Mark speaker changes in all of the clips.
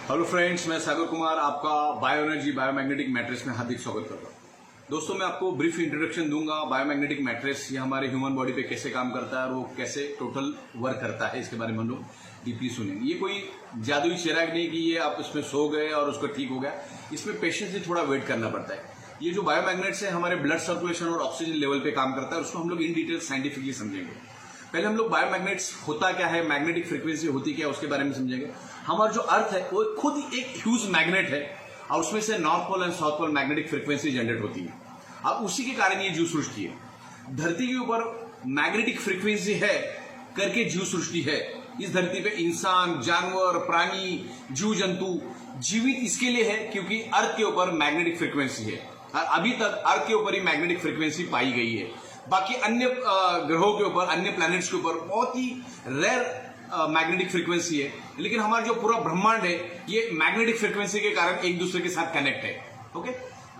Speaker 1: Hello friends, मैं सागर कुमार आपका bio energy biomagnetic mattress में हार्दिक स्वागत करता हूँ। दोस्तों, मैं आपको ब्रीफ इंट्रोडक्शन दूंगा बायोमैग्नेटिक मैट्रेस ये हमारे ह्यूमन बॉडी पे कैसे काम करता है और वो कैसे टोटल वर्क करता है, इसके बारे में हम लोग डीपली सुनेंगे। ये कोई जादुई चिराग नहीं कि ये आप इसमें सो गए और उसको ठीक हो गया। इसमें पेशेंसली थोड़ा वेट करना पड़ता है। ये जो बायोमैग्नेट्स है हमारे ब्लड सर्कुलेशन और ऑक्सीजन लेवल पे काम करता है, उसको हम लोग इन डिटेल साइंटिफिकली समझेंगे। पहले हम लोग बायोमैग्नेट्स होता क्या है, मैग्नेटिक फ्रीक्वेंसी होती क्या है, उसके बारे में समझेंगे। हमारा जो अर्थ है वो खुद एक ह्यूज मैग्नेट है और उसमें से north pole and south pole magnetic frequency generate होती है। अब उसी के कारण ये जीव सृष्टि है। धरती के ऊपर मैग्नेटिक फ्रीक्वेंसी है करके जीव सृष्टि है। इस धरती पे इंसान, जानवर, प्राणी, जीव जंतु जीवित इसके लिए है क्योंकि अर्थ के ऊपर मैग्नेटिक फ्रीक्वेंसी है और अभी तक अर्थ के ऊपर ही मैग्नेटिक फ्रीक्वेंसी पाई गई है। बाकी अन्य ग्रहों के ऊपर, अन्य प्लैनेट्स के ऊपर बहुत ही रेयर मैग्नेटिक फ्रीक्वेंसी है, लेकिन हमारा जो पूरा ब्रह्मांड है ये मैग्नेटिक फ्रीक्वेंसी के कारण एक दूसरे के साथ कनेक्ट है। ओके,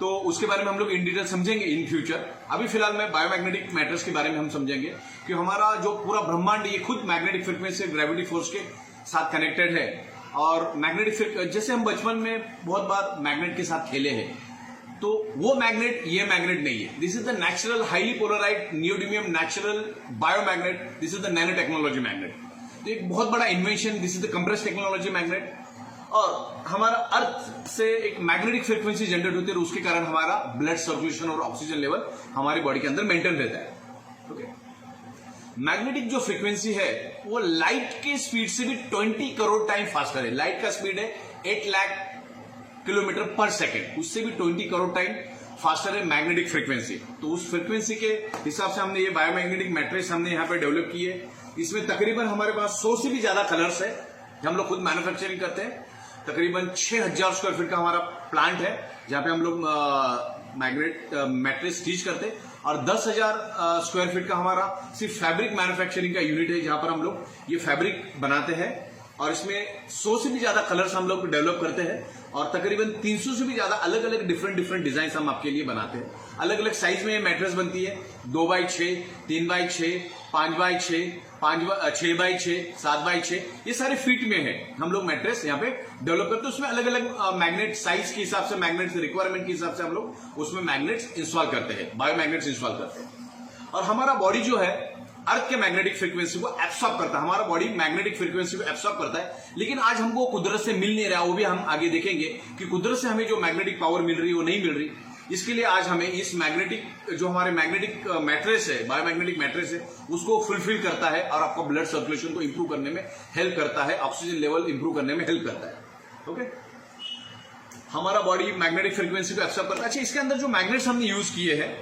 Speaker 1: तो उसके बारे में हम लोग इन डिटेल समझेंगे इन फ्यूचर। अभी फिलहाल में बायोमैग्नेटिक मैटर्स के बारे में हम समझेंगे कि हमारा जो पूरा ब्रह्मांड ये खुद मैग्नेटिक फ्रीक्वेंसी, ग्रेविटी फोर्स के साथ कनेक्टेड है। और मैग्नेटिक, जैसे हम बचपन में बहुत बार मैग्नेट के साथ खेले हैं, तो वो मैग्नेट ये मैग्नेट नहीं है। This is the natural highly polarised neodymium natural biomagnet. This is the nano technology magnet. तो एक बहुत बड़ा invention, this is the compress technology magnet. और हमारा अर्थ से एक मैग्नेटिक फ्रीक्वेंसी जनरेट होती है और उसके कारण हमारा ब्लड सर्कुलेशन और ऑक्सीजन लेवल हमारी बॉडी के अंदर मेंटेन रहता है। ओके, मैग्नेटिक जो फ्रीक्वेंसी है वो लाइट के स्पीड से भी 20 करोड़ टाइम फास्टर है। लाइट का स्पीड है 8 लाख किलोमीटर पर सेकेंड, उससे भी 20 करोड़ टाइम फास्टर है मैग्नेटिक फ्रीक्वेंसी। तो उस फ्रीक्वेंसी के हिसाब से हमने ये बायोमैग्नेटिक मैट्रेस हमने यहाँ पे डेवलप की है। इसमें तकरीबन हमारे पास 100 से भी ज्यादा कलर्स है, हम लोग खुद मैन्युफैक्चरिंग करते हैं। तकरीबन 6000 स्क्वायर फीट का हमारा प्लांट है जहां पे हम लोग मैट्रेस स्टिच करते हैं। और 10,000 स्क्वायर फीट का हमारा सिर्फ फैब्रिक मैन्युफैक्चरिंग का यूनिट है जहां पर हम लोग ये फैब्रिक बनाते हैं। और इसमें 100 से भी ज्यादा कलर्स हम लोग डेवलप करते हैं और तकरीबन 300 से भी ज्यादा अलग अलग डिफरेंट डिजाइन हम आपके लिए बनाते हैं। अलग अलग साइज में ये मैट्रेस बनती है, 2x6, 3x6, 5x6, 6x6, 7x6, ये सारे फीट में है। हम लोग मैट्रेस यहाँ पे डेवलप करते हैं। उसमें अलग अलग मैग्नेट साइज के हिसाब से, मैग्नेट रिक्वायरमेंट के हिसाब से हम लोग उसमें मैग्नेट्स इंस्टॉल करते हैं, बायोमैग्नेट्स इंस्टॉल करते हैं। और हमारा बॉडी जो है अर्थ के मैग्नेटिक फ्रीक्वेंसी को एब्सॉर्ब करता है। हमारा बॉडी मैग्नेटिक फ्रीक्वेंसी को एब्सॉर्ब करता है, लेकिन आज हमको कुदरत से मिल नहीं रहा। वो भी हम आगे देखेंगे कि कुदरत से हमें जो मैग्नेटिक पावर मिल रही है वो नहीं मिल रही। इसके लिए आज हमें इस मैग्नेटिक, जो हमारे मैग्नेटिक मैट्रेस है, बायोमैग्नेटिक मैट्रेस है, उसको फुलफिल करता है और आपका ब्लड सर्कुलेशन को इंप्रूव करने में हेल्प करता है, ऑक्सीजन लेवल इंप्रूव करने में हेल्प करता है। ओके, हमारा बॉडी मैग्नेटिक फ्रीक्वेंसी को एब्सॉर्ब करता है। अच्छा, इसके अंदर जो मैग्नेट्स हमने यूज किए हैं,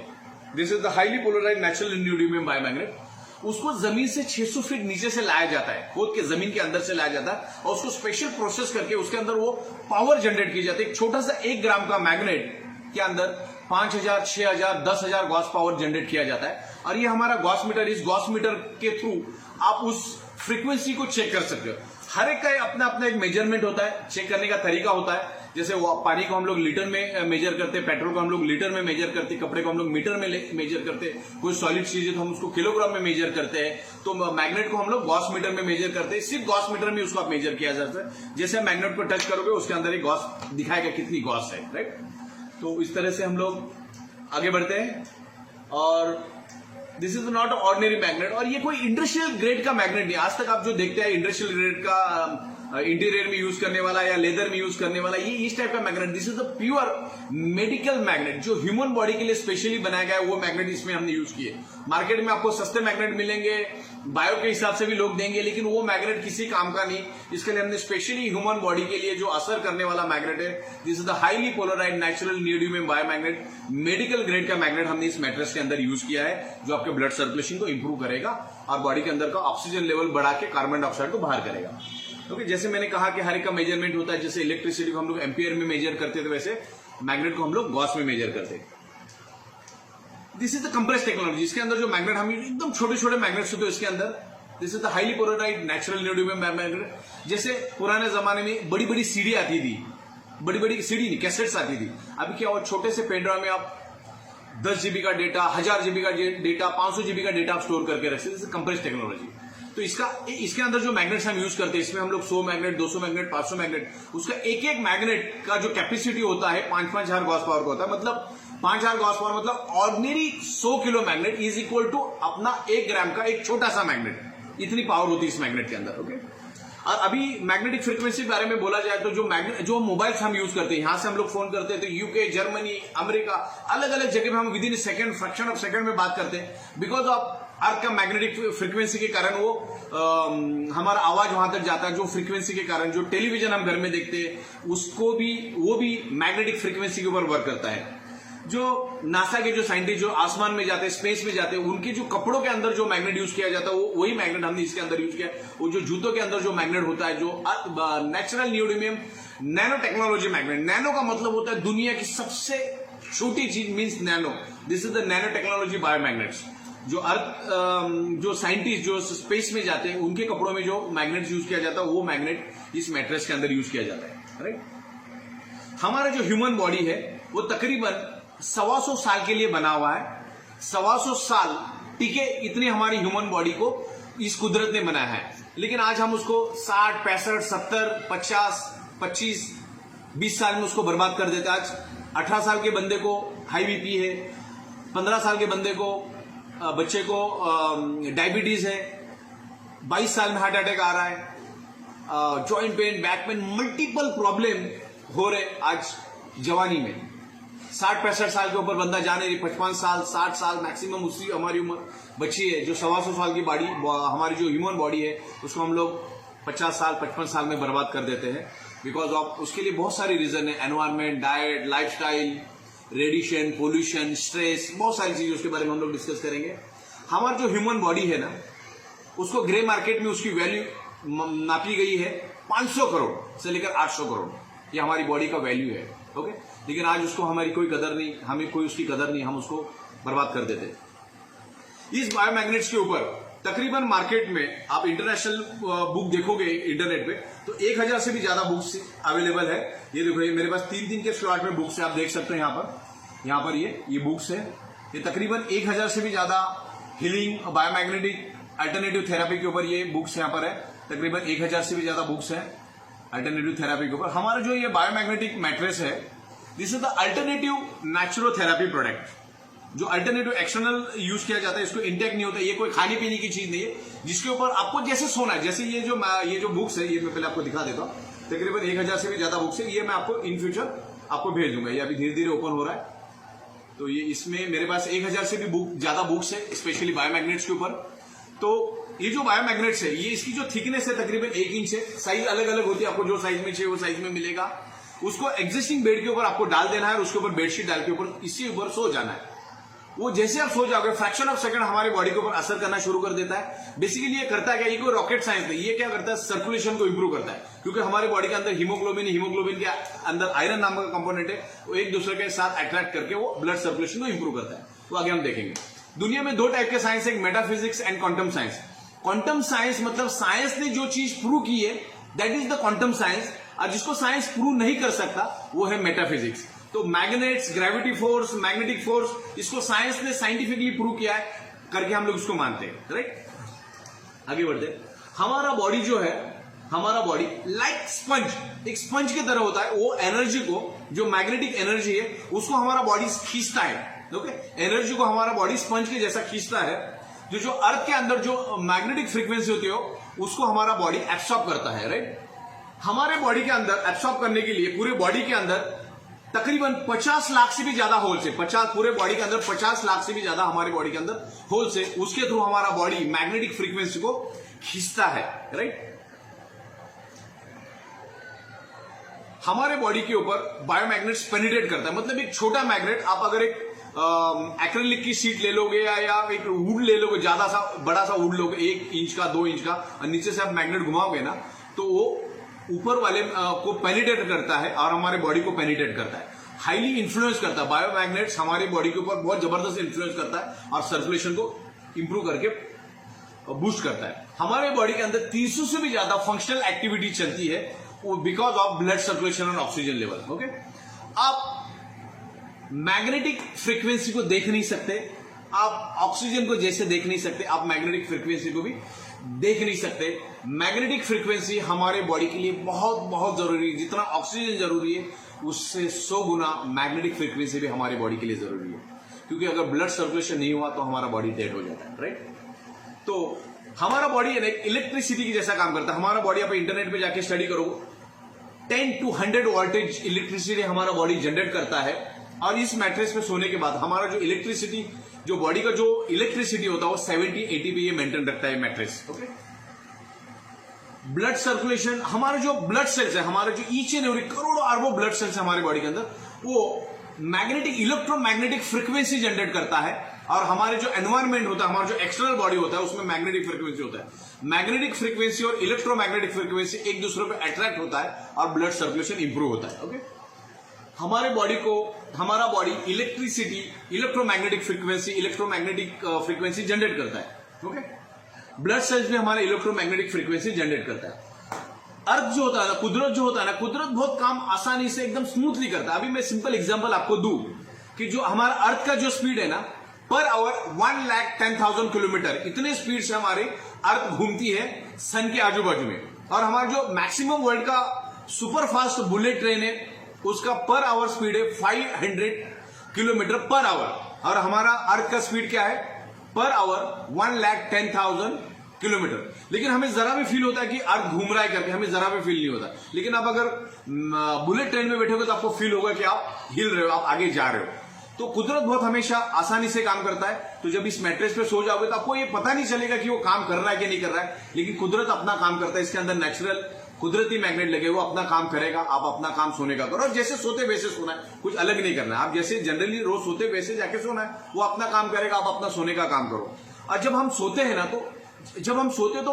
Speaker 1: this is the highly polarised natural neodymium biomagnet. उसको जमीन से 600 फीट नीचे से लाया जाता है, खोद के जमीन के अंदर से लाया जाता है और उसको स्पेशल प्रोसेस करके उसके अंदर वो पावर जनरेट की जाती है। एक छोटा सा 1 ग्राम का मैग्नेट के अंदर 5000, 6000, 10,000 गॉस पावर जनरेट किया जाता है। और ये हमारा गॉस मीटर, इस गॉस मीटर के थ्रू आप उस फ्रीक्वेंसी को चेक कर सकते हो। हर एक का अपना अपना एक मेजरमेंट होता है, चेक करने का तरीका होता है। जैसे पानी को हम लोग लीटर में मेजर करते हैं, पेट्रोल को हम लोग लीटर में मेजर करते हैं, कपड़े को हम लोग मीटर में मेजर करते हैं, कोई सॉलिड चीज है तो हम उसको किलोग्राम में मेजर करते हैं। तो मैग्नेट को हम लोग गॉस मीटर में मेजर करते हैं। सिर्फ गॉस मीटर में उसको आप मेजर किया जाता है। जैसे मैग्नेट को टच करोगे उसके अंदर एक गॉस दिखाएगा कितनी गॉस है, राइट। तो इस तरह से हम लोग आगे बढ़ते हैं। और this is not ordinary magnet, और ये कोई इंडस्ट्रियल ग्रेड का मैग्नेट नहीं। आज तक आप जो देखते हैं इंडस्ट्रियल ग्रेड का इंटीरियर में यूज करने वाला या लेदर में यूज करने वाला, ये इस टाइप का magnet, this is the pure medical magnet जो ह्यूमन बॉडी के लिए स्पेशली बनाया गया है। वो मैग्नेट इसमें हमने यूज किए। मार्केट में आपको सस्ते मैग्नेट मिलेंगे, बायो के हिसाब से भी लोग देंगे, लेकिन वो मैग्नेट किसी काम का नहीं। इसके लिए हमने स्पेशली ह्यूमन बॉडी के लिए जो असर करने वाला मैग्नेट है, this is the highly polarised natural neodymium biomagnet, medical grade का मैग्नेट हमने इस मैट्रेस के अंदर यूज किया है, जो आपके ब्लड सर्कुलेशन को इंप्रूव करेगा और बॉडी के अंदर का ऑक्सीजन लेवल बढ़ा के कार्बन डाइऑक्साइड को बाहर करेगा। ओके, जैसे मैंने कहा कि हर एक का मेजरमेंट होता है। जैसे इलेक्ट्रिसिटी को हम लोग एम्पियर में मेजर करते थे, वैसे मैग्नेट को हम लोग गॉस में मेजर करते हैं। This is the compress technology. इसके अंदर जो मैग्नेट, हम एकदम छोटे छोटे मैग्नेट्स होते हैं इसके अंदर। This is the highly polarised natural neodymium magnet. जैसे पुराने जमाने में बड़ी बड़ी सीडी आती थी, बड़ी बड़ी सीडी नहीं, कैसेट्स आती थी। अभी क्या, और छोटे से पेन ड्राइव में आप 10 GB का डेटा, 1000 GB का डेटा, 500 GB का डेटा आप स्टोर करके रख सकते हैं। Compress technology. तो इसके अंदर जो मैग्नेट्स हम यूज करते हैं, इसमें हम लोग 100 मैग्नेट, 200 मैग्नेट, 500 मैग्नेट, उसका एक एक मैग्नेट का जो कैपेसिटी होता है 5-5 हजार गॉस पावर का होता है। मतलब 5000 गॉस पावर मतलब ordinary 100 kilo magnet is equal to अपना 1 ग्राम का एक छोटा सा मैग्नेट, इतनी पावर होती है इस मैग्नेट के अंदर। ओके, और अभी मैग्नेटिक फ्रीक्वेंसी के बारे में बोला जाए तो जो मोबाइल्स हम यूज करते हैं, यहां से हम लोग फोन करते हैं तो यूके, जर्मनी, अमेरिका, अलग अलग जगह में हम with in second, fraction of second में बात करते हैं। बिकॉज ऑफ अर्थ का मैग्नेटिक फ्रीक्वेंसी के कारण वो हमारा आवाज वहां तक जाता है। जो फ्रीक्वेंसी के कारण जो टेलीविजन हम घर में देखते हैं वो भी मैग्नेटिक फ्रीक्वेंसी के ऊपर वर्क करता है। जो नासा के जो साइंटिस्ट जो आसमान में जाते हैं, स्पेस में जाते हैं, उनके जो कपड़ों के अंदर जो मैग्नेट यूज किया जाता है वो वही मैग्नेट हमने इसके अंदर यूज किया। वो जो जूतों के अंदर जो मैग्नेट होता है, जो natural neodymium nano technology magnet. Nano का मतलब होता है दुनिया की सबसे छोटी चीज, means nano. This is the nano technology biomagnets. जो अर्थ जो साइंटिस्ट जो स्पेस में जाते हैं उनके कपड़ों में जो मैग्नेट यूज किया जाता है वो मैग्नेट इस मैट्रेस के अंदर यूज किया जाता है। राइट। हमारा जो ह्यूमन बॉडी है वो तकरीबन 125 साल के लिए बना हुआ है। 125 साल टिके इतनी हमारी ह्यूमन बॉडी को इस कुदरत ने बनाया है। लेकिन आज हम उसको 60, 65, 70, 50, 25, 20 साल में उसको बर्बाद कर देते। आज 18 साल के बंदे को हाई बीपी है, 15 साल के बंदे को बच्चे को डायबिटीज है, 22 साल में हार्ट अटैक आ रहा है, joint pain, back pain, multiple problem हो रहे आज जवानी में। 60-65 साल के ऊपर बंदा जाने, 55 साल, 60 साल मैक्सिमम उसकी हमारी उम्र बची है। जो 125 साल की बॉडी, हमारी जो ह्यूमन बॉडी है उसको हम लोग 50 साल, 55 साल में बर्बाद कर देते हैं। बिकॉज ऑफ उसके लिए बहुत सारी रीजन है, environment, diet, lifestyle, radiation, pollution, stress, बहुत सारी चीजें उसके बारे में हम लोग डिस्कस करेंगे। हमारी जो ह्यूमन बॉडी है ना, उसको ग्रे मार्केट में उसकी वैल्यू नापी गई है 500 करोड़ से लेकर 800 करोड़, ये हमारी बॉडी का वैल्यू है। ओके, लेकिन आज उसको हमारी कोई कदर नहीं, हमें कोई उसकी कदर नहीं, हम उसको बर्बाद कर देते। इस बायोमैग्नेट्स के ऊपर तकरीबन मार्केट में आप इंटरनेशनल बुक देखोगे इंटरनेट पे तो 1000 से भी ज्यादा बुक्स अवेलेबल है। ये देखो, ये मेरे पास 3-3 के स्लॉट में बुक्स है, आप देख सकते हैं यहाँ पर ये बुक्स है। ये तकरीबन 1000 से भी ज्यादा हीलिंग, बायोमैग्नेटिक, अल्टरनेटिव थेरापी के ऊपर ये बुक्स यहाँ पर है। तकरीबन 1000 से भी ज्यादा बुक्स है अल्टरनेटिव थेरापी के ऊपर। हमारा जो ये बायोमैग्नेटिक मैट्रेस है, this is the alternative naturotherapy product. जो अल्टरनेटिव एक्सटर्नल यूज किया जाता है, इसको इंटेक नहीं होता, ये कोई खाने पीने की चीज नहीं है, जिसके ऊपर आपको जैसे सोना है। जैसे ये जो बुक्स है, ये मैं पहले आपको दिखा देता हूँ। तकरीबन 1000 से भी ज्यादा बुक्स है। ये मैं आपको इन फ्यूचर आपको भेज दूंगा। ये अभी धीरे धीरे ओपन हो रहा है। तो ये इसमें मेरे पास 1000 से भी ज्यादा बुक्स है, स्पेशली बायोमैग्नेट्स के ऊपर। तो ये जो बायोमैग्नेट्स है, ये इसकी जो थिकनेस है तकरीबन 1 इंच है। साइज अलग अलग होती है, आपको जो साइज में चाहिए वो साइज में मिलेगा। उसको एग्जिस्टिंग बेड के ऊपर आपको डाल देना है और उसके ऊपर बेडशीट डाल के ऊपर इसके ऊपर सो जाना है। वो जैसे आप सो जाओगे, फ्रैक्शन ऑफ सेकंड हमारी बॉडी के ऊपर असर करना शुरू कर देता है। बेसिकली ये करता है क्या, ये कोई रॉकेट साइंस नहीं, ये क्या करता है, सर्कुलेशन को इंप्रूव करता है। क्योंकि हमारी बॉडी के अंदर हीमोग्लोबिन के अंदर आयरन नाम का कंपोनेंट है, वो एक दूसरे के साथ अट्रैक्ट करके वो ब्लड सर्कुलेशन को इंप्रूव करता है। तो आगे हम देखेंगे। दुनिया में 2 टाइप के साइंस है, एक metaphysics and quantum science. Quantum science मतलब साइंस ने जो चीज प्रूव की है, that is the quantum science. और जिसको साइंस प्रूव नहीं कर सकता वो है मेटाफिजिक्स। तो magnets, gravity force, magnetic force, इसको साइंस ने साइंटिफिकली प्रूव किया है करके हम लोग इसको मानते हैं। राइट, आगे बढ़ते। हमारा बॉडी जो है, हमारा बॉडी लाइक स्पंज, एक स्पंज की तरह होता है। वो एनर्जी को, जो मैग्नेटिक एनर्जी है, उसको हमारा बॉडी खींचता है। ओके, एनर्जी को हमारा बॉडी स्पंज के जैसा खींचता है। जो अर्थ के अंदर जो मैग्नेटिक फ्रीक्वेंसी होती है उसको हमारा बॉडी एब्सॉर्ब करता है। राइट, हमारे बॉडी के अंदर एब्सॉर्ब करने के लिए पूरे बॉडी के अंदर तकरीबन 50 लाख से भी ज्यादा होल्स है। पूरे बॉडी के अंदर 50 लाख से भी ज्यादा हमारे बॉडी के अंदर होल्स है। उसके थ्रू हमारा बॉडी मैग्नेटिक फ्रीक्वेंसी को खींचता है। राइट, हमारे बॉडी के ऊपर बायोमैग्नेट्स पेनिट्रेट करता है। मतलब एक छोटा मैग्नेट, आप अगर एक एक्रेलिक की शीट ले लोगे या एक वुड ले लोगे, ज्यादा सा बड़ा सा वुड लोगे, 1 इंच का, 2 इंच का, और नीचे से आप मैग्नेट घुमाओगे ना, तो वो ऊपर वाले को पेनिट्रेट करता है और हमारे बॉडी को पेनिट्रेट करता है, हाईली इन्फ्लुएंस करता है। बायोमैग्नेट्स हमारी बॉडी के ऊपर बहुत जबरदस्त इन्फ्लुएंस करता है और सर्कुलेशन को इंप्रूव करके बूस्ट करता है। हमारे बॉडी के अंदर 300 से भी ज्यादा फंक्शनल एक्टिविटी चलती है, वो बिकॉज ऑफ ब्लड सर्कुलेशन और ऑक्सीजन लेवल। ओके, आप मैग्नेटिक फ्रीक्वेंसी को देख नहीं सकते, आप ऑक्सीजन को जैसे देख नहीं सकते, आप मैग्नेटिक फ्रीक्वेंसी को भी देख नहीं सकते। मैग्नेटिक फ्रीक्वेंसी हमारे बॉडी के लिए बहुत बहुत जरूरी है। जितना ऑक्सीजन जरूरी है उससे 100 गुना मैग्नेटिक फ्रीक्वेंसी भी हमारी बॉडी के लिए जरूरी है, क्योंकि अगर ब्लड सर्कुलेशन नहीं हुआ तो हमारा बॉडी डेड हो जाता है, राइट। तो हमारा बॉडी है ना एक इलेक्ट्रिसिटी की जैसा काम करता है। हमारा बॉडी आप इंटरनेट पे जाके स्टडी करो, 10 to 100 वोल्टेज इलेक्ट्रिसिटी हमारा बॉडी जनरेट करता है। और इस मैट्रेस में सोने के बाद हमारा जो इलेक्ट्रिसिटी, जो बॉडी का जो इलेक्ट्रिसिटी होता है वो 70-80 पे ये मेंटेन रखता है मैट्रेस, ओके। ब्लड सर्कुलेशन, हमारे जो ब्लड सेल्स है, हमारे जो ईच एंड एवरी करोड़ों अरबों ब्लड सेल्स है हमारे बॉडी के अंदर, वो मैग्नेटिक इलेक्ट्रोमैग्नेटिक फ्रीक्वेंसी जनरेट करता है। और हमारे जो एनवायरमेंट होता है, हमारा जो एक्सटर्नल बॉडी होता है उसमें मैग्नेटिक फ्रीक्वेंसी होता है। मैग्नेटिक फ्रीक्वेंसी और इलेक्ट्रोमैग्नेटिक फ्रीक्वेंसी एक दूसरे पे अट्रैक्ट होता है और ब्लड सर्कुलेशन इंप्रूव होता है, ओके। हमारे बॉडी को, हमारा body electricity, electromagnetic frequency generate करता है, ओके। ब्लड सेल्स में हमारा इलेक्ट्रोमैग्नेटिक फ्रीक्वेंसी जनरेट करता है। अर्थ जो होता है ना, कुदरत जो होता है ना, कुदरत बहुत काम आसानी से एकदम स्मूथली करता है। अभी मैं सिंपल एग्जांपल आपको दूं कि जो हमारा अर्थ का जो स्पीड है ना, पर आवर 1,10,000 किलोमीटर, इतने स्पीड से हमारे अर्थ घूमती है सन के आजू बाजू में। और हमारा जो मैक्सिमम वर्ल्ड का सुपर फास्ट बुलेट ट्रेन है उसका पर आवर स्पीड है 500 किलोमीटर पर आवर। और हमारा अर्थ का स्पीड क्या है? Per hour 1,10,000 kilometre. लेकिन हमें जरा भी फील होता है कि अर्थ घूम रहा है करके, हमें जरा भी फील नहीं होता। लेकिन आप अगर बुलेट ट्रेन में बैठोगे तो आपको फील होगा कि आप हिल रहे हो, आप आगे जा रहे हो। तो कुदरत बहुत हमेशा आसानी से काम करता है। तो जब इस मैट्रेस पे सो जाओगे तो आपको ये पता नहीं चलेगा कि वो काम कर रहा है कि नहीं कर रहा है, लेकिन कुदरत अपना काम करता है। इसके अंदर नेचुरल कुदरती मैग्नेट लगे, वो अपना काम करेगा, आप अपना काम सोने का करो। और जैसे सोते वैसे सोना है, कुछ अलग नहीं करना है। आप जैसे जनरली रोज सोते वैसे जाके सोना है, वो अपना काम करेगा, आप अपना सोने का काम करो। और जब हम सोते हैं ना, तो जब हम सोते तो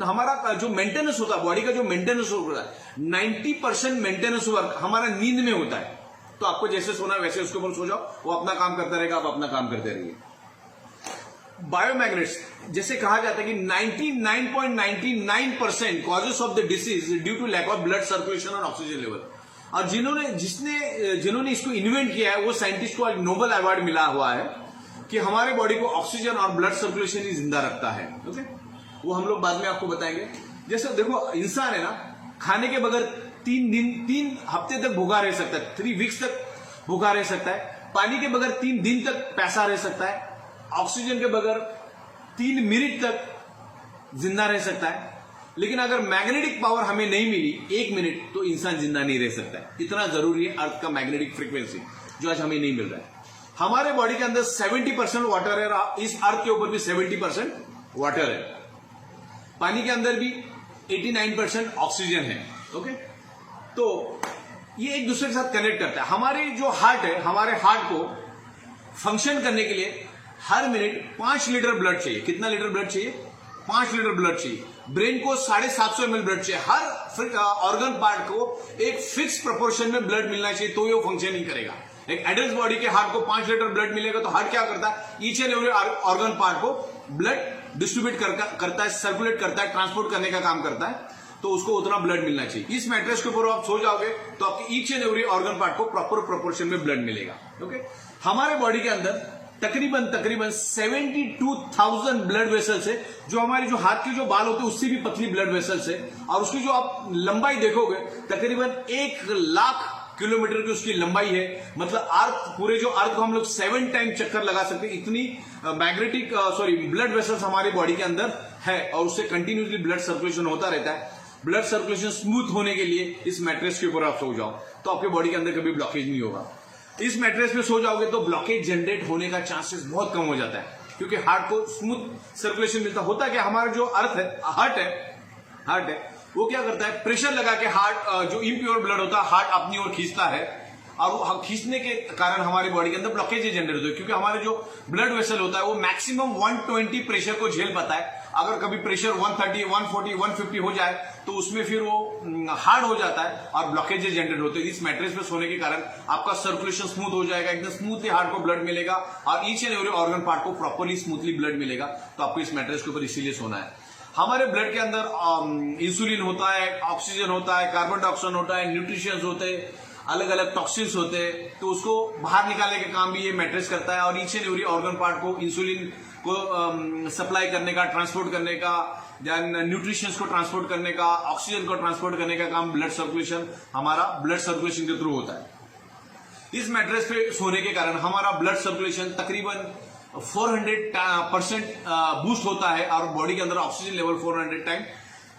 Speaker 1: हमारा जो मेंटेनेंस होता है, बॉडी का जो मेंटेनेंस होता है, 90% मेंटेनेंस वर्क हमारा नींद में होता है। तो आपको जैसे सोना है वैसे उसके ऊपर सो जाओ, वो अपना काम करता रहेगा, आप अपना काम करते रहिए। बायोमैग्नेट्स, जैसे कहा जाता है कि 99.99% causes of the disease due to lack of blood circulation और ऑक्सीजन लेवल। और जिन्होंने इसको इन्वेंट किया है वो साइंटिस्ट को नोबेल अवार्ड मिला हुआ है कि हमारे बॉडी को ऑक्सीजन और ब्लड सर्कुलेशन ही जिंदा रखता है, ओके। वो हम लोग बाद में आपको बताएंगे। जैसे देखो, इंसान है ना, खाने के बगैर 3 हफ्ते तक भूखा रह सकता है, 3 वीक्स तक भूखा रह सकता है। पानी के बगैर 3 दिन तक प्यासा रह सकता है। ऑक्सीजन के बगैर 3 मिनट तक जिंदा रह सकता है। लेकिन अगर मैग्नेटिक पावर हमें नहीं मिली 1 मिनट, तो इंसान जिंदा नहीं रह सकता है। इतना जरूरी है अर्थ का मैग्नेटिक फ्रीक्वेंसी, जो आज हमें नहीं मिल रहा है। हमारे बॉडी के अंदर 70% वाटर है, इस अर्थ के ऊपर भी 70% वाटर है। पानी के अंदर भी 89% ऑक्सीजन है, ओके। तो ये एक दूसरे के साथ कनेक्ट करता है। हमारे जो हार्ट है, हमारे हार्ट को फंक्शन करने के लिए हर मिनट 5 लीटर ब्लड चाहिए। कितना लीटर ब्लड चाहिए? 5 लीटर ब्लड चाहिए। ब्रेन को 750 ml ब्लड चाहिए। हर ऑर्गन पार्ट को एक फिक्स प्रोपोर्शन में ब्लड मिलना चाहिए, तो ये फंक्शनिंग करेगा। एक एडल्ट बॉडी के हार्ट को 5 लीटर ब्लड मिलेगा, तो हार्ट क्या करता है? Each and every organ part को ब्लड डिस्ट्रीब्यूट करता है, सर्कुलेट करता है, ट्रांसपोर्ट करने का काम करता है। तो उसको उतना ब्लड मिलना चाहिए। इस मैट्रेस के ऊपर आप सो जाओगे तो आपके each and every organ part को प्रॉपर प्रोपोर्शन में ब्लड मिलेगा, ओके। हमारे बॉडी के अंदर तकरीबन 72,000 ब्लड वेसल्स है। जो हमारे जो हाथ के जो बाल होते हैं उससे भी पतली ब्लड वेसल्स है। और उसकी जो आप लंबाई देखोगे, तकरीबन 1,00,000 किलोमीटर की उसकी लंबाई है। मतलब पूरे जो अर्थ को हम लोग 7 टाइम चक्कर लगा सकते हैं। इतनी ब्लड वेसल्स हमारी बॉडी के अंदर है, और उससे कंटिन्यूसली ब्लड सर्कुलेशन होता रहता है। ब्लड सर्कुलेशन स्मूथ होने के लिए इस मैट्रेस के ऊपर आप सो जाओ, तो आपके बॉडी के अंदर कभी ब्लॉकेज नहीं होगा। इस मैट्रेस पे सो जाओगे तो ब्लॉकेज जनरेट होने का चांसेस बहुत कम हो जाता है, क्योंकि हार्ट को स्मूथ सर्कुलेशन मिलता। होता क्या, हमारा जो हार्ट है वो क्या करता है? प्रेशर लगा के हार्ट जो इम्प्योर ब्लड होता है हार्ट अपनी ओर खींचता है, और वो खींचने के कारण हमारी बॉडी के अंदर ब्लॉकेज जनरेट होती है। क्योंकि हमारे जो ब्लड वेसल होता है वो मैक्सिमम 120 प्रेशर को झेल पाता है। अगर कभी प्रेशर 130, 140, 150 हो जाए तो उसमें फिर वो हार्ड हो जाता है और ब्लॉकेजेस जनरेट होते हैं। इस मैट्रेस पे सोने के कारण आपका सर्कुलेशन स्मूथ हो जाएगा, एकदम स्मूथली हार्ट को ब्लड मिलेगा, और each and every organ part को प्रॉपरली स्मूथली ब्लड मिलेगा। तो आपको इस मैट्रेस के ऊपर इसीलिए सोना है। हमारे ब्लड के अंदर इंसुलिन होता है, ऑक्सीजन होता है, कार्बन डाइऑक्साइड होता है, न्यूट्रिशंस होते हैं, अलग अलग टॉक्सिन्स होते हैं। तो उसको बाहर निकालने का काम भी ये मैट्रेस करता है। और each and every organ part को इंसुलिन को सप्लाई करने का, ट्रांसपोर्ट करने का, देन न्यूट्रिशन को ट्रांसपोर्ट करने का, ऑक्सीजन को ट्रांसपोर्ट करने का काम ब्लड सर्कुलेशन, हमारा ब्लड सर्कुलेशन के थ्रू होता है। इस मैट्रेस पे सोने के कारण हमारा ब्लड सर्कुलेशन तकरीबन 400% बूस्ट होता है और बॉडी के अंदर ऑक्सीजन लेवल 400 टाइम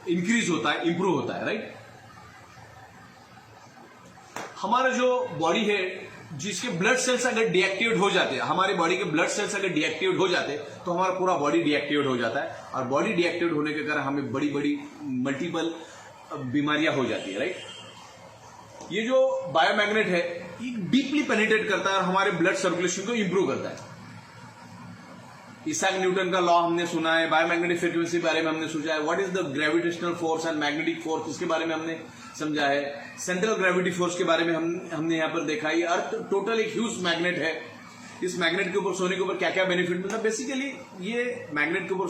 Speaker 1: इंक्रीज होता है, इंप्रूव होता है, राइट। हमारा जो बॉडी है, जिसके ब्लड सेल्स अगर डीएक्टिवेट हो जाते हैं, हमारे बॉडी के ब्लड सेल्स अगर डीएक्टिवेट हो जाते हैं तो हमारा पूरा बॉडी डीएक्टिवेट हो जाता है, और बॉडी डीएक्टिवेट होने के कारण हमें बड़ी बड़ी मल्टीपल बीमारियां हो जाती है, राइट। ये जो बायोमैग्नेट है ये डीपली पेनिट्रेट करता है और हमारे ब्लड सर्कुलेशन को इंप्रूव करता है। इसाक न्यूटन का लॉ हमने सुना है, बायोमैग्नेटिक फ्रीक्वेंसी के बारे में हमने सोचा है, what is the gravitational force and magnetic force, इसके बारे में हमने समझा है। सेंट्रल ग्रेविटी फोर्स के बारे में हमने यहाँ पर देखा है। अर्थ टोटल एक ह्यूज मैग्नेट है। इस मैग्नेट के ऊपर सोने के ऊपर क्या क्या बेनिफिट मिलता है? बेसिकली ये मैग्नेट के ऊपर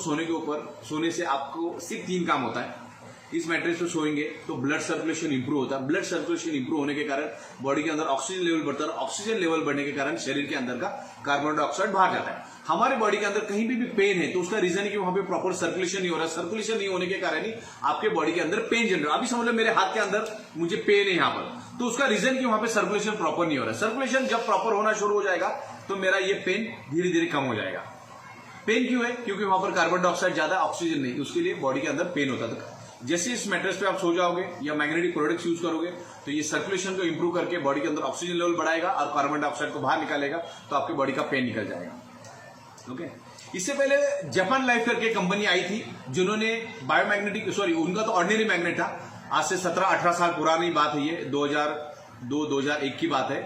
Speaker 1: सोने से आपको सिर्फ 3 काम होता है। इस मैट्रेस पे सोएंगे तो ब्लड सर्कुलेशन इंप्रूव होता है। ब्लड सर्कुलेशन इंप्रूव होने के कारण बॉडी के अंदर ऑक्सीजन लेवल बढ़ता है, ऑक्सीजन लेवल बढ़ने के कारण शरीर के अंदर का कार्बन डाइऑक्साइड बाहर जाता है। हमारे बॉडी के अंदर कहीं भी पेन है तो उसका रीजन है कि वहां पे प्रॉपर सर्कुलेशन नहीं हो रहा। सर्कुलेशन नहीं होने के कारण ही आपके बॉडी के अंदर पेन जनरेट। अभी समझ लो मेरे हाथ के अंदर मुझे पेन है यहाँ पर, तो उसका रीजन कि वहां पे सर्कुलेशन प्रॉपर नहीं हो रहा। सर्कुलेशन जब प्रॉपर होना शुरू हो जाएगा तो मेरा ये पेन धीरे धीरे कम हो जाएगा। पेन क्यों है? क्योंकि वहां पर कार्बन डाइऑक्साइड ज्यादा, ऑक्सीजन नहीं, उसके लिए बॉडी के अंदर पेन होता था। जैसे इस मैट्रेस पे आप सो जाओगे या मैग्नेटिक प्रोडक्ट्स यूज करोगे तो ये सर्कुलेशन को इंप्रूव करके बॉडी के अंदर ऑक्सीजन लेवल बढ़ाएगा और कार्बन डाइऑक्साइड को बाहर निकालेगा, तो आपकी बॉडी का पेन निकल जाएगा। ओके। इससे पहले जापान लाइफ करके कंपनी आई थी जिन्होंने उनका तो ऑर्डिनरी मैग्नेट था। आज से 17-18 साल पुरानी बात है, ये 2002-2001 की बात है।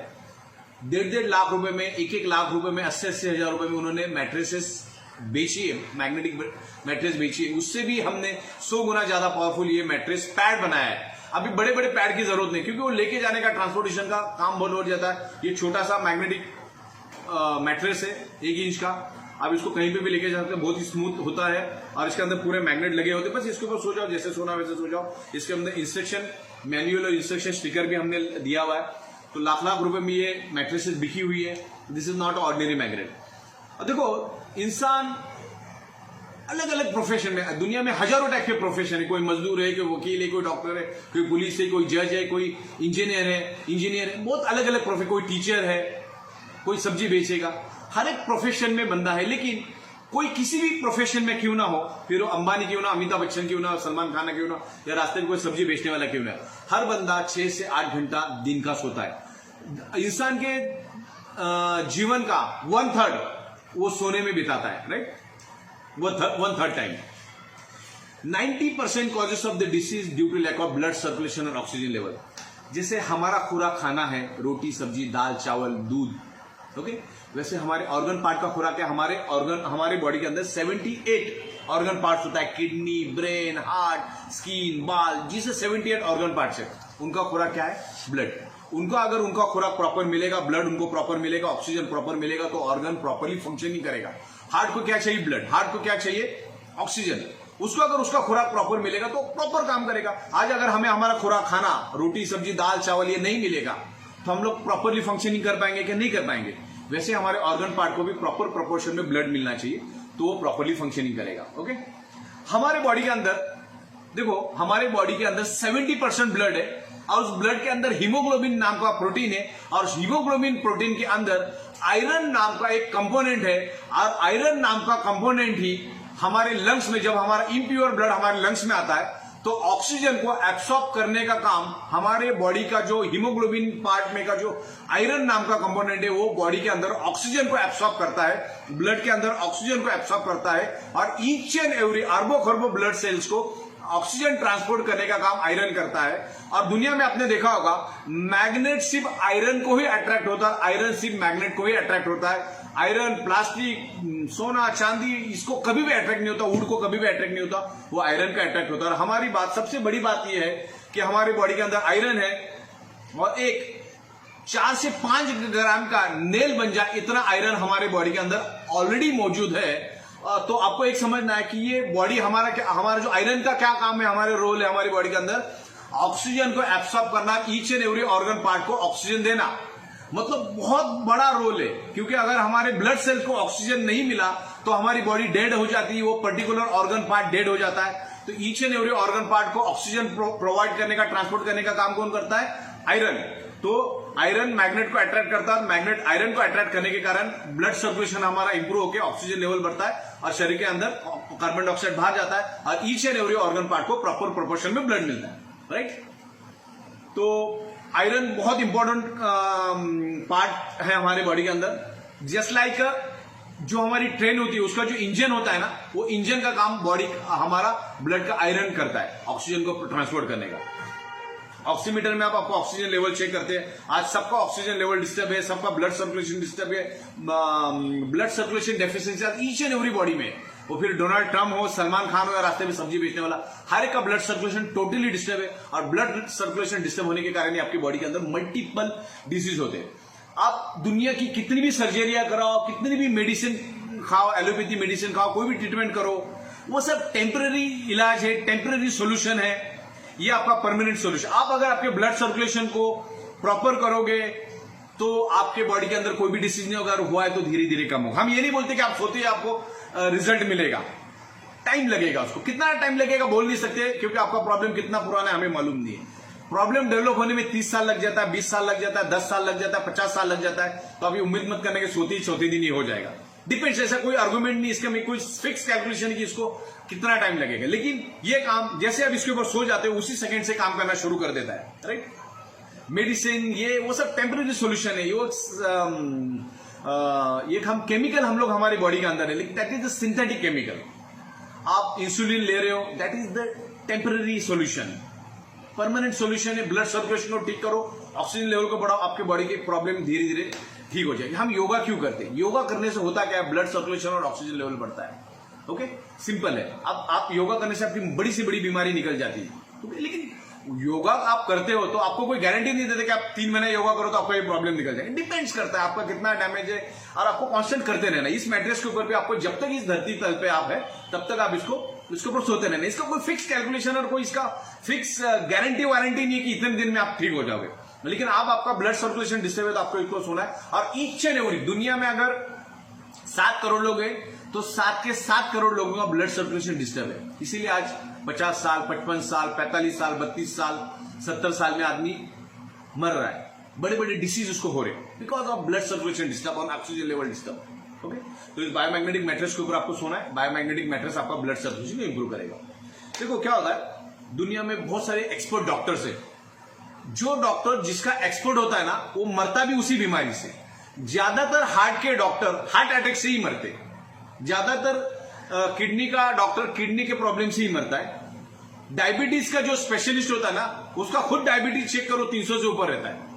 Speaker 1: 1.5 लाख रुपए में, 1 लाख रुपए में, 80 हजार रुपए में उन्होंने मैट्रेसेस बेची है, मैग्नेटिक मैट्रेस बेची है। उससे भी हमने 100 गुना ज्यादा पावरफुल ये मैट्रेस पैड बनाया है। अभी बड़े बड़े पैड की जरूरत नहीं, क्योंकि वो लेके जाने का ट्रांसपोर्टेशन का काम बहुत हो जाता है। ये छोटा सा मैग्नेटिक मैट्रेस है 1 इंच का, आप इसको कहीं पे भी लेके जा सकते हैं, बहुत ही स्मूथ होता है और इसके अंदर पूरे मैग्नेट लगे होते हैं। बस इसके ऊपर सो जाओ, जैसे सोना वैसे सो जाओ। इसके अंदर इंस्ट्रक्शन मैनुअल और इंस्ट्रक्शन स्टिकर भी हमने दिया हुआ है। तो लाख रुपए में ये मैट्रेसेस बिकी हुई है। This is not ordinary magnet. और देखो, इंसान अलग अलग प्रोफेशन में, दुनिया में हजारों टाइप के प्रोफेशन है। कोई मजदूर है, कोई वकील है, कोई डॉक्टर है, कोई पुलिस है, कोई जज है, कोई इंजीनियर है, बहुत अलग अलग प्रोफेशन। कोई टीचर है, कोई सब्जी बेचेगा। हर एक प्रोफेशन में बंदा है। लेकिन कोई किसी भी प्रोफेशन में क्यों ना हो, फिर वो अंबानी क्यों ना, अमिताभ बच्चन क्यों ना, सलमान खान क्यों ना, या रास्ते में कोई सब्जी बेचने वाला क्यों ना, हर बंदा 6 से 8 घंटा दिन का सोता है। इंसान के जीवन का 1/3 वो सोने में बिताता है, right. 1/3 time. 90% causes of the disease due to lack of blood circulation और ऑक्सीजन लेवल। जैसे हमारा खुराक खाना है, रोटी सब्जी दाल चावल दूध, ओके, वैसे हमारे ऑर्गन पार्ट का खुराक है। हमारे बॉडी के अंदर 78 ऑर्गन पार्ट्स होता है। किडनी, ब्रेन, हार्ट, स्किन, बाल, जिसे 78 ऑर्गन पार्ट्स है। उनका खुराक क्या है? ब्लड। अगर उनका खुराक प्रॉपर मिलेगा, ब्लड उनको प्रॉपर मिलेगा, ऑक्सीजन प्रॉपर मिलेगा, तो ऑर्गन प्रॉपरली फंक्शनिंग करेगा। हार्ट को क्या चाहिए? ब्लड। हार्ट को क्या चाहिए? ऑक्सीजन। उसको अगर उसका खुराक प्रॉपर मिलेगा तो प्रॉपर काम करेगा। आज अगर हमें हमारा खुराक खाना रोटी सब्जी दाल चावल ये नहीं मिलेगा तो हम लोग प्रॉपरली फंक्शनिंग कर पाएंगे कि नहीं कर पाएंगे? वैसे हमारे ऑर्गन पार्ट को भी प्रॉपर प्रोपोर्शन में ब्लड मिलना चाहिए, तो वो प्रॉपरली फंक्शनिंग करेगा। ओके। हमारे बॉडी के अंदर देखो, हमारे बॉडी के अंदर 70% ब्लड है और उस ब्लड के अंदर हीमोग्लोबिन नाम का प्रोटीन है, और हीमोग्लोबिन प्रोटीन के अंदर आयरन नाम का एक कंपोनेंट है, और आयरन नाम का कंपोनेंट ही हमारे लंग्स में, जब हमारा इम्प्योर ब्लड हमारे लंग्स में आता है तो ऑक्सीजन को एब्सॉर्ब करने का काम हमारे बॉडी का जो हीमोग्लोबिन पार्ट में का जो आयरन नाम का कंपोनेंट है वो बॉडी के अंदर ऑक्सीजन को एब्सॉर्ब करता है, ब्लड के अंदर ऑक्सीजन को एब्सॉर्ब करता है, और ईच एंड एवरी अरबों खरबों ब्लड सेल्स को ऑक्सीजन ट्रांसपोर्ट करने का काम आयरन करता है। और दुनिया में आपने देखा होगा, मैग्नेट सिर्फ आयरन को ही अट्रैक्ट होता है, आयरन सिर्फ मैग्नेट को ही अट्रैक्ट होता है। आयरन, प्लास्टिक, सोना, चांदी, इसको कभी भी अट्रैक्ट नहीं होता, वुड को कभी भी अट्रैक्ट नहीं होता, वो आयरन का अट्रैक्ट होता है। और हमारी बात, सबसे बड़ी बात यह है कि हमारी बॉडी के अंदर आयरन है, और एक 4 से 5 ग्राम का नेल बन जाए इतना आयरन हमारे बॉडी के अंदर ऑलरेडी मौजूद है। तो आपको एक समझना है कि ये बॉडी हमारा जो आयरन का क्या काम है, हमारे रोल है हमारी बॉडी के अंदर ऑक्सीजन को एब्सॉर्ब करना, each and every organ part को ऑक्सीजन देना, मतलब बहुत बड़ा रोल है। क्योंकि अगर हमारे ब्लड सेल को ऑक्सीजन नहीं मिला तो हमारी बॉडी डेड हो जाती है, वो पर्टिकुलर ऑर्गन पार्ट डेड हो जाता है। तो each and every organ part को ऑक्सीजन प्रोवाइड करने का, ट्रांसपोर्ट करने का काम कौन करता है? आयरन। तो आयरन मैग्नेट को अट्रैक्ट करता है, मैग्नेट आयरन को अट्रैक्ट करने के कारण ब्लड सर्कुलेशन हमारा इंप्रूव होकर ऑक्सीजन लेवल बढ़ता है और शरीर के अंदर कार्बन डाइऑक्साइड बाहर जाता है और each and every organ part को प्रॉपर प्रोपोर्शन में ब्लड मिलता है, राइट। तो आयरन बहुत इंपॉर्टेंट पार्ट है हमारे बॉडी के अंदर। जस्ट लाइक जो हमारी ट्रेन होती है उसका जो इंजन होता है ना, वो इंजन का काम बॉडी हमारा ब्लड का आयरन करता है ऑक्सीजन को ट्रांसपोर्ट करने का। ऑक्सीमीटर में आपको ऑक्सीजन लेवल चेक करते हैं। आज सबका ऑक्सीजन लेवल डिस्टर्ब है, सबका ब्लड सर्कुलेशन डिस्टर्ब है, blood circulation deficiency each and every body में। वो फिर डोनाल्ड ट्रम्प हो, सलमान खान हो या रास्ते में सब्जी बेचने वाला, हर एक का ब्लड सर्कुलेशन टोटली डिस्टर्ब है। और ब्लड सर्कुलेशन डिस्टर्ब होने के कारण ही आपकी बॉडी के अंदर मल्टीपल डिजीज होते हैं। आप दुनिया की कितनी भी सर्जरियां कराओ, कितनी भी मेडिसिन खाओ, एलोपैथी मेडिसिन खाओ, कोई भी ट्रीटमेंट करो, वो सब टेम्पररी इलाज है, टेम्पररी सोल्यूशन है। ये आपका परमानेंट सोल्यूशन। आप अगर आपके ब्लड सर्कुलेशन को प्रॉपर करोगे तो आपके बॉडी के अंदर कोई भी डिसीज नहीं होगा, हुआ है तो धीरे धीरे कम होगा। हम ये नहीं बोलते कि आप सोते ही आपको रिजल्ट मिलेगा, टाइम लगेगा। उसको कितना टाइम लगेगा बोल नहीं सकते, क्योंकि आपका प्रॉब्लम कितना पुराना है हमें मालूम नहीं है। प्रॉब्लम डेवलप होने में 30 साल लग जाता है, 20 साल लग जाता है, 10 साल लग जाता है, 50 साल लग जाता है। तो अभी उम्मीद मत करने के सोते दिन ही हो जाएगा। डिपेंड्स, ऐसा कोई आर्गुमेंट नहीं, इसका कोई फिक्स कैलकुलेशन है कि इसको कितना टाइम लगेगा। लेकिन ये काम जैसे आप इसके ऊपर सो जाते हो उसी सेकंड से काम करना शुरू कर देता है, राइट। मेडिसिन ये वो सब टेम्पररी सॉल्यूशन है। ये हम केमिकल हम लोग हमारी बॉडी के अंदर है, लेकिन that is the synthetic chemical. आप इंसुलिन ले रहे हो, that is the temporary solution. Permanent solution है ब्लड सर्कुलेशन को ठीक करो, ऑक्सीजन लेवल को बढ़ाओ, आपके बॉडी के प्रॉब्लम धीरे धीरे ठीक हो जाएगी। हम योगा क्यों करते हैं? योगा करने से होता क्या है? ब्लड सर्कुलेशन और ऑक्सीजन लेवल बढ़ता है। ओके, सिंपल है। अब आप योगा करने से आपकी बड़ी से बड़ी बीमारी निकल जाती है। लेकिन योगा आप करते हो तो आपको कोई गारंटी नहीं देते कि आप 3 महीने योगा करो तो आपका ये प्रॉब्लम निकल जाएगा। डिपेंड्स करता है आपका कितना डैमेज है, और आपको कांस्टेंट करते रहना। इस मैट्रेस के ऊपर भी आपको जब तक इस धरती तल पे आप है तब तक आप इसके ऊपर सोते रहना। इसका कोई फिक्स कैलकुलेशन और कोई इसका फिक्स गारंटी वारंटी नहीं है कि इतने दिन में आप ठीक हो जाओगे। लेकिन आपका ब्लड सर्कुलेशन डिस्टर्ब है तो आपको इसको सोना है। और ईच एंड एवरी दुनिया में अगर 7 करोड़ लोग हैं तो 7 के 7 करोड़ लोगों का ब्लड सर्कुलेशन डिस्टर्ब है। इसीलिए आज 50 साल, 55 साल, 45 साल, 32 साल, 70 साल में आदमी मर रहा है। बड़े बड़े डिसीज उसको हो रहे हैं because of blood circulation disturb और ऑक्सीजन लेवल डिस्टर्ब। ओके, तो इस बायोमैग्नेटिक मैट्रेस के ऊपर आपको सोना है। बायोमैग्नेटिक मैट्रेस आपका ब्लड सर्कुलेशन को इंप्रूव करेगा। देखो क्या होता है, दुनिया में बहुत सारे एक्सपर्ट डॉक्टर्स है। जो डॉक्टर जिसका एक्सपर्ट होता है ना, वो मरता भी उसी बीमारी से। ज्यादातर हार्ट के डॉक्टर हार्ट अटैक से ही मरते, ज्यादातर किडनी का डॉक्टर किडनी के प्रॉब्लम से ही मरता है। डायबिटीज का जो स्पेशलिस्ट होता है ना, उसका खुद डायबिटीज चेक करो 300 से ऊपर रहता है।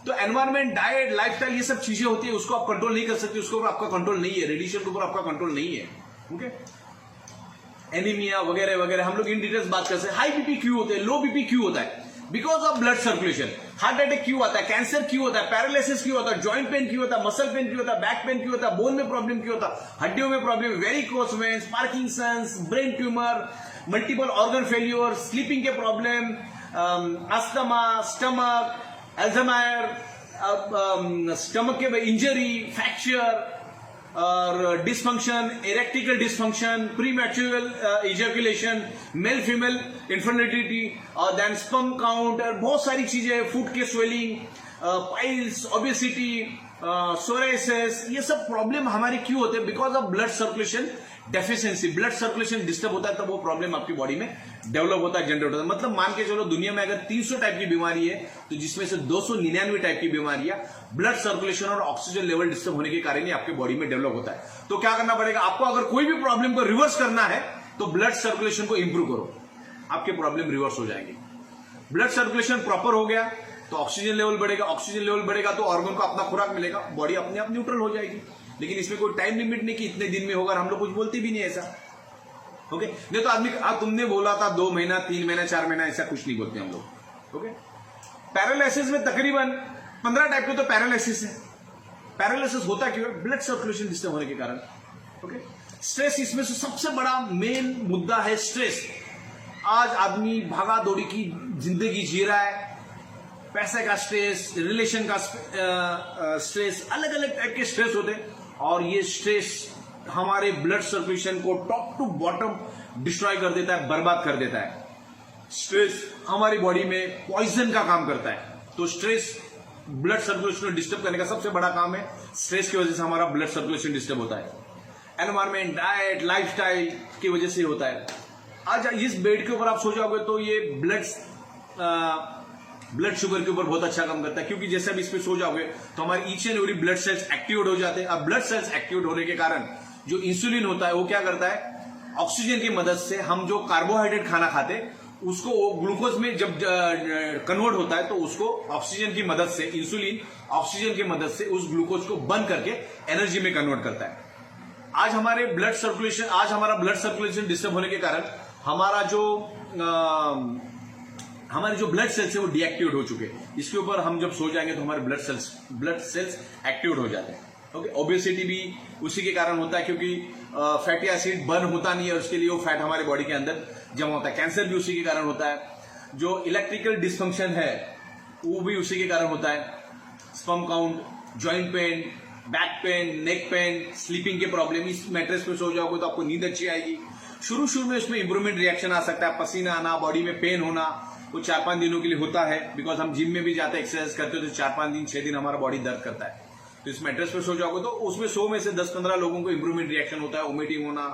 Speaker 1: तो एनवायरमेंट, डाइट, लाइफस्टाइल, ये सब चीजें होती है, उसको आप कंट्रोल नहीं कर सकते, उसके ऊपर आपका कंट्रोल नहीं है, रेडिएशन के ऊपर आपका कंट्रोल नहीं है। ओके, एनीमिया वगैरह वगैरह हम लोग इन डिटेल्स बात करते हैं। हाई बीपी क्यों होते हैं, लो बीपी क्यों होता है? Because of blood circulation. Heart attack क्यों आता है, कैंसर क्यों होता है, पैरालिसिस क्यों होता है, जॉइंट पेन क्यों होता है, मसल पेन क्यों होता है, बैक पेन क्यों होता है, बोन में प्रॉब्लम क्यों होता है, हड्डियों में problem, varicose veins, Parkinson's, brain tumour, multiple organ failure, sleeping के problem, asthma, stomach, Alzheimer's, stomach के इंजरी, फ्रैक्चर और dysfunction, erectile dysfunction, premature ejaculation, male female infertility और देन स्पर्म काउंट, और बहुत सारी चीजें, फूट के स्वेलिंग, पाइल्स, ओबेसिटी, सोराइसिस, ये सब प्रॉब्लम हमारी क्यों होते हैं? Because of blood circulation deficiency. Blood circulation disturb होता है तब वो प्रॉब्लम आपकी बॉडी में डेवलप होता है, जनरेट होता है। मतलब मान के चलो दुनिया में अगर 300 टाइप की बीमारी है तो जिसमें से 299 टाइप की बीमारियां ब्लड सर्कुलेशन और ऑक्सीजन लेवल डिस्टर्ब होने के कारण ही आपके बॉडी में डेवलप होता है। तो क्या करना पड़ेगा आपको? अगर कोई भी प्रॉब्लम को रिवर्स करना है तो ब्लड सर्कुलेशन को इंप्रूव करो, आपके प्रॉब्लम रिवर्स हो जाएंगे। ब्लड सर्कुलेशन प्रॉपर हो गया तो ऑक्सीजन लेवल बढ़ेगा, ऑक्सीजन लेवल बढ़ेगा तो ऑर्गन को अपना खुराक मिलेगा, बॉडी अपने आप न्यूट्रल हो जाएगी। लेकिन इसमें कोई टाइम लिमिट नहीं कि इतने दिन में होगा, हम लोग कुछ बोलते भी नहीं ऐसा। ओके, नहीं तो आदमी तुमने बोला था 2 महीना, 3 महीना, 4 महीना, ऐसा कुछ नहीं बोलते हम लोग। ओके, पैरालिसिस में तकरीबन 15 टाइप के तो पैरालिसिस है। पैरालिसिस होता क्यों है? ब्लड सर्कुलेशन डिस्टर्ब होने के कारण। ओके, स्ट्रेस इसमें से सबसे बड़ा मेन मुद्दा है, स्ट्रेस। आज आदमी भागा दौड़ी की जिंदगी जी रहा है, पैसे का स्ट्रेस, रिलेशन का स्ट्रेस, अलग अलग टाइप के स्ट्रेस होते हैं और ये स्ट्रेस हमारे ब्लड सर्कुलेशन को टॉप टू बॉटम डिस्ट्रॉय कर देता है, बर्बाद कर देता है। स्ट्रेस हमारी बॉडी में पॉइजन का काम करता है। तो स्ट्रेस ब्लड सर्कुलेशन को डिस्टर्ब करने का सबसे बड़ा काम है। स्ट्रेस की वजह से हमारा ब्लड सर्कुलेशन डिस्टर्ब होता है। एनवायरमेंट, डाइट, लाइफस्टाइल की वजह से होता है। आज इस बेड के ऊपर आप सो जाओगे तो ये ब्लड शुगर के ऊपर बहुत अच्छा काम करता है, क्योंकि जैसे अब इस पे सो जाओगे तो हमारी each and every blood cells activate हो जाते हैं। अब ब्लड सेल्स एक्टिवेट होने के कारण जो इंसुलिन होता है वो क्या करता है, ऑक्सीजन की मदद से हम जो कार्बोहाइड्रेट खाना खाते हैं उसको वो ग्लूकोज में जब कन्वर्ट होता है तो उसको ऑक्सीजन की मदद से, इंसुलिन ऑक्सीजन की मदद से उस ग्लूकोज को बर्न करके एनर्जी में कन्वर्ट करता है। आज हमारा ब्लड सर्कुलेशन डिस्टर्ब होने के कारण हमारे जो ब्लड सेल्स है वो डीएक्टिवेट हो चुके हैं। इसके ऊपर हम जब सो जाएंगे तो हमारे ब्लड सेल्स एक्टिवेट हो जाते हैं। ओके, ओबेसिटी भी उसी के कारण होता है, क्योंकि फैटी एसिड बर्न होता नहीं है, उसके लिए वो फैट हमारे बॉडी के अंदर जमा होता है। कैंसर भी उसी के कारण होता है। जो इलेक्ट्रिकल डिसफंक्शन है वो भी उसी के कारण होता है। Sperm count, joint pain, back pain, neck pain, sleeping के प्रॉब्लम। इस मैट्रेस पे सो जाओगे तो आपको नींद अच्छी आएगी। शुरू में इसमें इंप्रूवमेंट रिएक्शन आ सकता है, पसीना आना, बॉडी में पेन होना, वो 4-5 दिनों के लिए होता है। बिकॉज हम जिम में भी जाते हैं, एक्सरसाइज करते हो तो 4-5 दिन 6 दिन हमारा बॉडी दर्द करता है। तो इस मैट्रेस पे सो जाओगे तो उसमें 100 में से 10-15 लोगों को इंप्रूवमेंट रिएक्शन होता है। वोमिटिंग होना,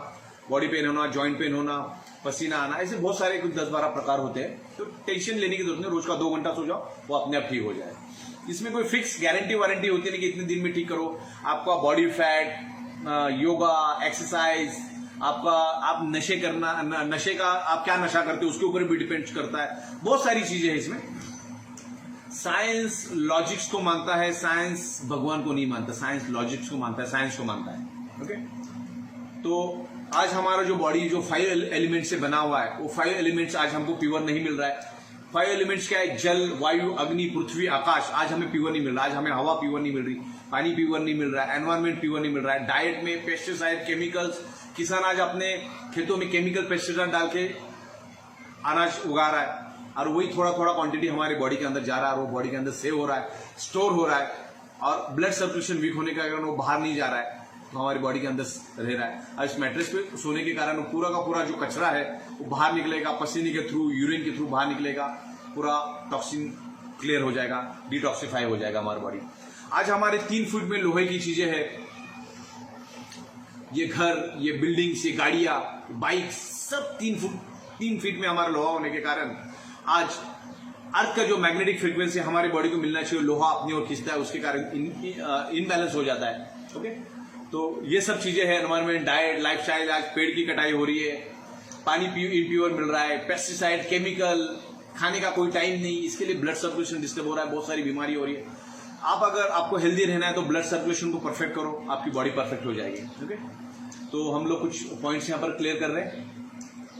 Speaker 1: बॉडी पेन होना, जॉइंट पेन होना, पसीना आना, ऐसे बहुत सारे कुछ 10-12 प्रकार होते हैं। तो टेंशन लेने की जरूरत नहीं, रोज का 2 घंटा सो जाओ, वो अपने आप ठीक हो जाए। इसमें कोई फिक्स गारंटी वारंटी होती नहीं कि इतने दिन में ठीक करो। आपका बॉडी फैट, योगा, एक्सरसाइज, आप नशे का आप क्या नशा करते हो उसके ऊपर भी डिपेंड करता है। बहुत सारी चीजें हैं इसमें। साइंस लॉजिक्स को मानता है, साइंस भगवान को नहीं मानता। साइंस लॉजिक्स को मानता है, साइंस को मानता है। ओके, तो आज हमारा जो बॉडी जो 5 एलिमेंट से बना हुआ है वो 5 एलिमेंट्स आज हमको प्योर नहीं मिल रहा है। 5 एलिमेंट्स क्या है, जल, वायु, अग्नि, पृथ्वी, आकाश। आज हमें प्योर नहीं मिल रहा। आज हमें हवा प्योर नहीं मिल रही, पानी प्योर नहीं मिल रहा है, एनवायरमेंट प्योर नहीं मिल रहा है। डाइट में पेस्टिसाइड, केमिकल्स, किसान आज अपने खेतों में केमिकल पेस्टिसाइड डाल के अनाज उगा रहा है और वही थोड़ा क्वांटिटी हमारी बॉडी के अंदर जा रहा है और वो बॉडी के अंदर सेव हो रहा है, स्टोर हो रहा है। और ब्लड सर्कुलेशन वीक होने के कारण वो बाहर नहीं जा रहा है, तो हमारी बॉडी के अंदर रह रहा है। और इस मैट्रेस पे सोने के कारण वो पूरा का पूरा जो कचरा है वो बाहर निकलेगा, पसीने के थ्रू, यूरिन के थ्रू बाहर निकलेगा, पूरा टॉक्सिन क्लियर हो जाएगा, डिटॉक्सिफाई हो जाएगा हमारी बॉडी। आज हमारे 3 फुट में लोहे की चीजें हैं, ये घर, ये बिल्डिंग्स, ये गाड़ियां, बाइक, सब 3 फीट में हमारा लोहा होने के कारण आज अर्थ का जो मैग्नेटिक फ्रीक्वेंसी हमारी बॉडी को मिलना चाहिए, लोहा अपनी ओर खींचता है, उसके कारण इनबैलेंस हो जाता है। ओके, तो ये सब चीजें हैं। Environment, diet, lifestyle. आज पेड़ की कटाई हो रही है, पानी इम्प्योर मिल रहा है, पेस्टिसाइड, केमिकल, खाने का कोई टाइम नहीं, इसके लिए ब्लड सर्कुलेशन डिस्टर्ब हो रहा है, बहुत सारी बीमारी हो रही है। अगर आपको हेल्दी रहना है तो ब्लड सर्कुलेशन को परफेक्ट करो, आपकी बॉडी परफेक्ट हो जाएगी। ओके, तो हम लोग कुछ पॉइंट्स यहाँ पर क्लियर कर रहे हैं।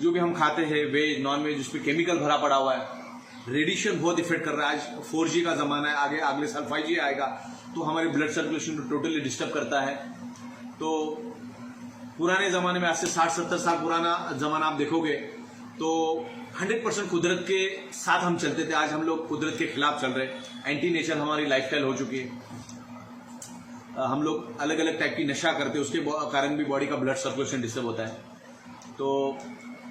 Speaker 1: जो भी हम खाते हैं, वेज, नॉन वेज, उसमें केमिकल भरा पड़ा हुआ है, रेडिएशन बहुत इफेक्ट कर रहा है। आज 4G का जमाना है, आगे अगले साल 5G आएगा, तो हमारे ब्लड सर्कुलेशन को टोटली डिस्टर्ब करता है। तो पुराने जमाने में, आज से 60-70 साल पुराना जमाना आप देखोगे तो 100% कुदरत के साथ हम चलते थे। आज हम लोग कुदरत के खिलाफ चल रहे हैं, एंटी नेचर हमारी लाइफस्टाइल हो चुकी है। हम लोग अलग अलग टाइप की नशा करते हैं, उसके कारण भी बॉडी का ब्लड सर्कुलेशन डिस्टर्ब होता है। तो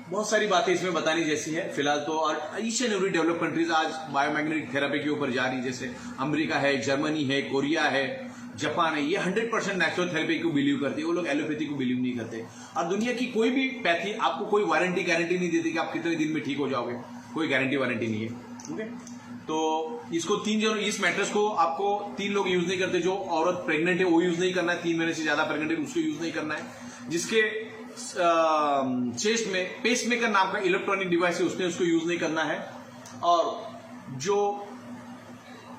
Speaker 1: बहुत सारी बातें इसमें बतानी जैसी है फिलहाल तो। और each and every develop countries आज बायोमैग्नेटिक थेरेपी के ऊपर जा रही, जैसे अमेरिका है, जर्मनी है, कोरिया है, जापान है। ये 100% नेचुरल थेरेपी को बिलीव करते हैं, वो लोग एलोपैथी को बिलीव नहीं करते। और दुनिया की कोई भी पैथी आपको कोई गारंटी नहीं देती कि आप कितने दिन में ठीक हो जाओगे, कोई गारंटी नहीं है। ओके, तो इसको इस मैट्रेस को आपको 3 लोग यूज नहीं करते। जो औरत प्रेग्नेंट है वो यूज नहीं करना है, 3 महीने से ज्यादा प्रेग्नेंट है उसको यूज नहीं करना है। जिसके चेस्ट में पेसमेकर नाम का इलेक्ट्रॉनिक डिवाइस है उसने उसको यूज नहीं करना है। और जो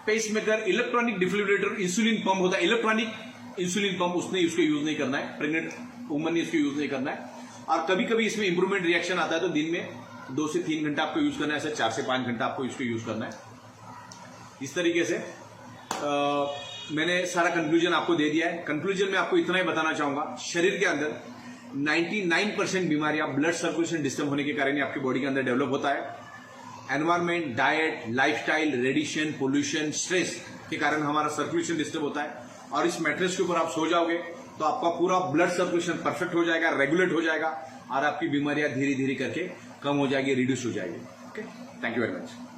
Speaker 1: pacemaker, electronic defibrillator, insulin pump होता है, इलेक्ट्रॉनिक इंसुलिन पंप, उसने उसको यूज नहीं करना है। प्रेग्नेंट वुमन ने इसको यूज नहीं करना है। और कभी कभी इसमें इंप्रूवमेंट रिएक्शन आता है तो दिन में 2 से 3 घंटा आपको यूज करना है, ऐसे 4 से 5 घंटा आपको इसको यूज करना है। इस तरीके से मैंने सारा कंक्लूजन आपको दे दिया है। कंक्लूजन में आपको इतना ही बताना चाहूंगा, शरीर के अंदर 99% बीमारियां ब्लड सर्कुलेशन डिस्टर्ब होने के कारण ही आपकी बॉडी के अंदर डेवलप होता है। Environment, diet, lifestyle, radiation, pollution, stress के कारण हमारा सर्कुलेशन डिस्टर्ब होता है। और इस मैट्रेस के ऊपर आप सो जाओगे तो आपका पूरा ब्लड सर्कुलेशन परफेक्ट हो जाएगा, रेगुलेट हो जाएगा और आपकी बीमारियां धीरे धीरे करके कम हो जाएगी, रिड्यूस हो जाएगी। Okay, thank you very much.